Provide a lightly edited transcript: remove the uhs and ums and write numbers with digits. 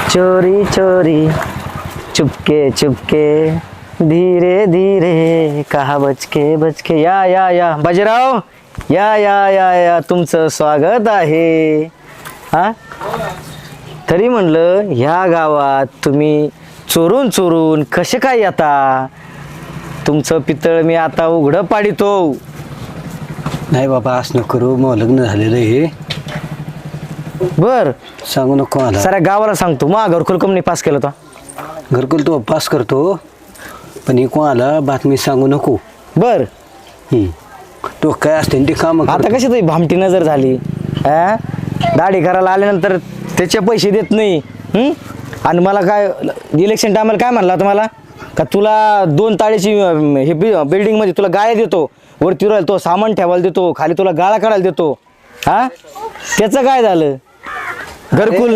चोरी चोरी चुपके चुपके धीरे धीरे कहा बचके बचके या बाजीराव या तुमचं स्वागत आहे. हा तरी म्हणलं ह्या गावात तुम्ही चोरून चोरून कसे काय येता? तुमचं पितळ मी आता उघडं पाडितो. नाही बाबा असं नको करू, मग लग्न झालेलं आहे. बर सांगू नको मला. साऱ्या गावाला सांगतो मग घरकुल कंपनी पास केलं तो. घरकुल तो पास करतो, पण हे कोणाला बातमी सांगू नको. बर तो काय असते ते काम. आता कशी तुझी भामटी नजर झाली? दाढी करायला आल्यानंतर त्याचे पैसे देत नाही. आणि मला काय इलेक्शन टायमाला काय म्हणला तुम्हाला का तुला 2 ताळीची हे बिल्डिंग मध्ये तुला गाळ्या देतो, वरती राहील तो सामान ठेवायला देतो, खाली तुला गाळा काढायला देतो. त्याचं काय झालं? घरकुल नाही.